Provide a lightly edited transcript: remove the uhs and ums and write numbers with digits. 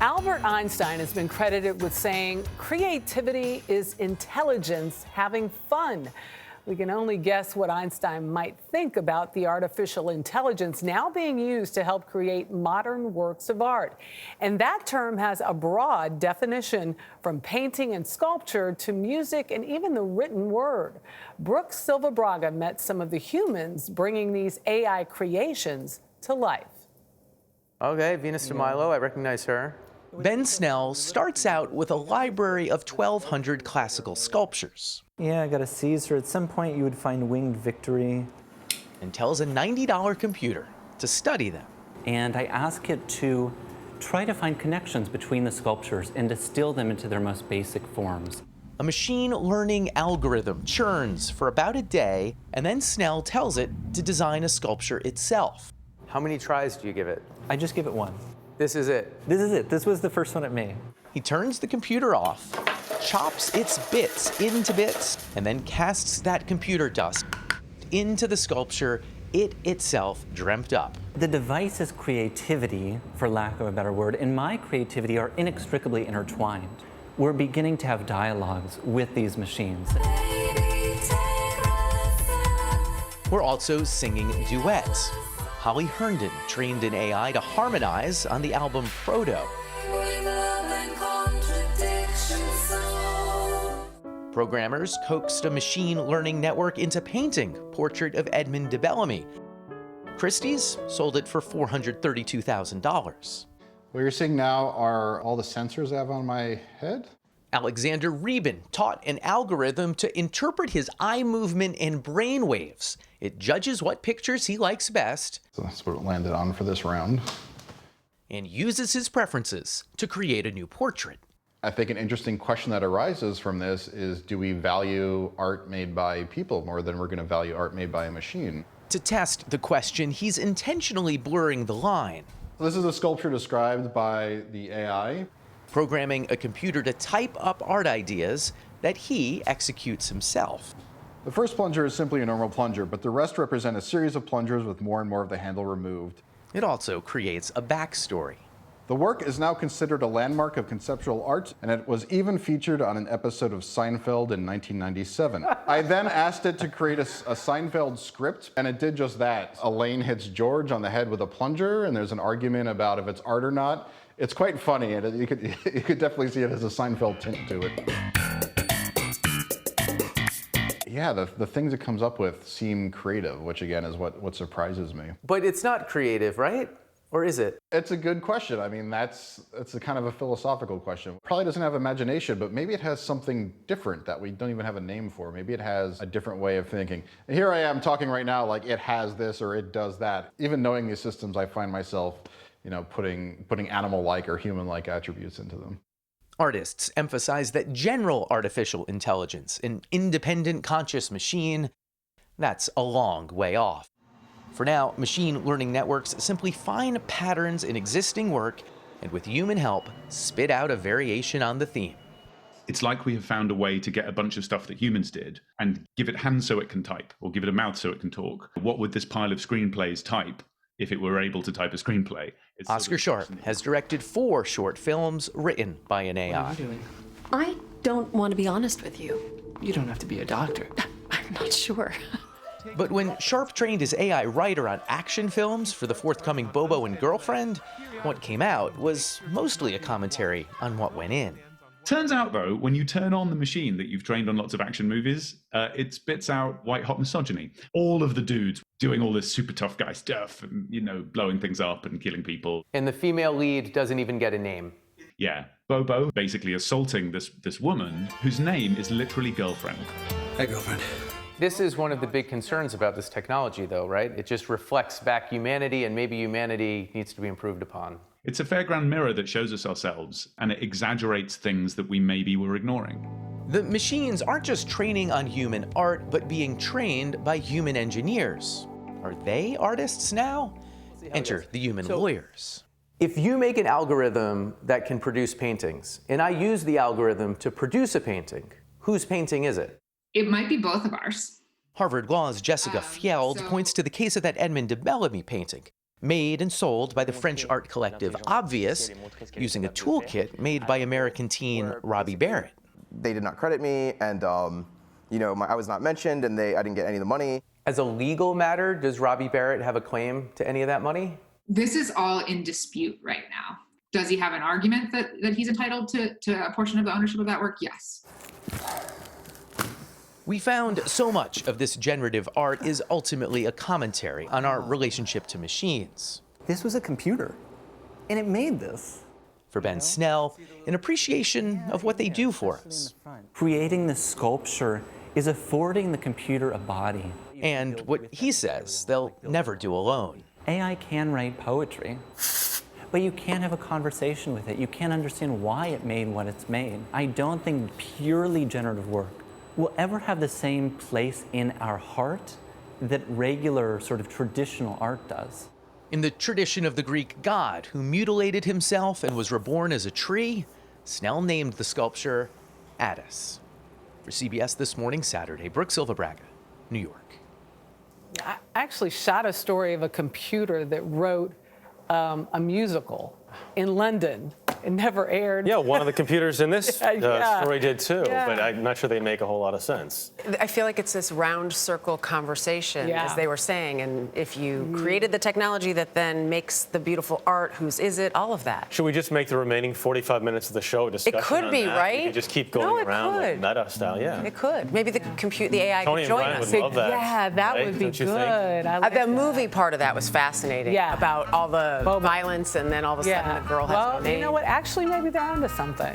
Albert Einstein has been credited with saying creativity is intelligence having fun. We can only guess what Einstein might think about the artificial intelligence now being used to help create modern works of art. And that term has a broad definition, from painting and sculpture to music and even the written word. Brook Silva-Braga met some of the humans bringing these AI creations to life. Okay, Venus de Milo, I recognize her. Ben Snell starts out with a library of 1,200 classical sculptures. Yeah, I got a Caesar. At some point you would find Winged Victory. And tells a $90 computer to study them. And I ask it to try to find connections between the sculptures and distill them into their most basic forms. A machine learning algorithm churns for about a day, and then Snell tells it to design a sculpture itself. How many tries do you give it? I just give it one. This is it. This is it. This was the first one it made. He turns the computer off, chops its bits into bits, and then casts that computer dust into the sculpture it itself dreamt up. The device's creativity, for lack of a better word, and my creativity are inextricably intertwined. We're beginning to have dialogues with these machines. We're also singing duets. Holly Herndon trained in AI to harmonize on the album Proto. Programmers coaxed a machine learning network into painting Portrait of Edmund de Bellamy. Christie's sold it for $432,000. What you're seeing now are all the sensors I have on my head. Alexander Reben taught an algorithm to interpret his eye movement and brain waves. It judges what pictures he likes best. So that's what it landed on for this round. And uses his preferences to create a new portrait. I think an interesting question that arises from this is, do we value art made by people more than we're going to value art made by a machine? To test the question, he's intentionally blurring the line. This is a sculpture described by the AI. Programming a computer to type up art ideas that he executes himself. The first plunger is simply a normal plunger, but the rest represent a series of plungers with more and more of the handle removed. It also creates a backstory. The work is now considered a landmark of conceptual art, and it was even featured on an episode of Seinfeld in 1997. I then asked it to create a Seinfeld script, and it did just that. Elaine hits George on the head with a plunger, and there's an argument about if it's art or not. It's quite funny, and you could definitely see it as a Seinfeld tint to it. Yeah, the things it comes up with seem creative, which again is what surprises me. But it's not creative, right? Or is it? It's a good question. I mean, it's a kind of a philosophical question. Probably doesn't have imagination, but maybe it has something different that we don't even have a name for. Maybe it has a different way of thinking. And here I am talking right now like it has this or it does that. Even knowing these systems, I find myself, putting animal-like or human-like attributes into them. Artists emphasize that general artificial intelligence, an independent conscious machine, that's a long way off. For now, machine learning networks simply find patterns in existing work and, with human help, spit out a variation on the theme. It's like we have found a way to get a bunch of stuff that humans did and give it hands so it can type, or give it a mouth so it can talk. What would this pile of screenplays type if it were able to type a screenplay? Oscar Sharp has directed 4 short films written by an AI. What are you doing? I don't want to be honest with you. You don't have to be a doctor. I'm not sure. But when Sharp trained his AI writer on action films for the forthcoming Bobo and Girlfriend, what came out was mostly a commentary on what went in. Turns out, though, when you turn on the machine that you've trained on lots of action movies, it spits out white-hot misogyny. All of the dudes doing all this super tough guy stuff and, blowing things up and killing people. And the female lead doesn't even get a name. Yeah, Bobo basically assaulting this woman whose name is literally girlfriend. Hey, girlfriend. This is one of the big concerns about this technology, though, right? It just reflects back humanity, and maybe humanity needs to be improved upon. It's a fairground mirror that shows us ourselves, and it exaggerates things that we maybe were ignoring. The machines aren't just training on human art, but being trained by human engineers. Are they artists now? Enter the human lawyers. If you make an algorithm that can produce paintings, and I use the algorithm to produce a painting, whose painting is it? It might be both of ours. Harvard Law's Jessica Fjeld points to the case of that Edmund de Bellamy painting. made and sold by the French art collective Obvious, using a toolkit made by American teen Robbie Barrett. They did not credit me, and I was not mentioned, and I didn't get any of the money. As a legal matter, does Robbie Barrett have a claim to any of that money? This is all in dispute right now. Does he have an argument that he's entitled to a portion of the ownership of that work? Yes. We found so much of this generative art is ultimately a commentary on our relationship to machines. This was a computer, and it made this. For Ben Snell, an appreciation of what they do for us. Creating this sculpture is affording the computer a body. And what he says they'll never do alone. AI can write poetry, but you can't have a conversation with it. You can't understand why it made what it's made. I don't think purely generative work will ever have the same place in our heart that regular sort of traditional art does. In the tradition of the Greek god who mutilated himself and was reborn as a tree, Snell named the sculpture Attis. For CBS This Morning, Saturday, Brook Silva-Braga, New York. I actually shot a story of a computer that wrote a musical in London. It never aired. Yeah, one of the computers in this story did too, Yeah. but I'm not sure they make a whole lot of sense. I feel like it's this round circle conversation, as they were saying, and if you created the technology that then makes the beautiful art, whose is it, all of that. Should we just make the remaining 45 minutes of the show a discussion It could on be, that? right? We could just keep going around like could. meta style, yeah. It could. Maybe the AI Tony could and join Brian us. would love that. Yeah, that right? would be Don't you good. think? I like The that. movie part of that was fascinating. Yeah. About all the violence, and then all of a sudden the girl has no name. You know what? Actually, maybe they're onto something.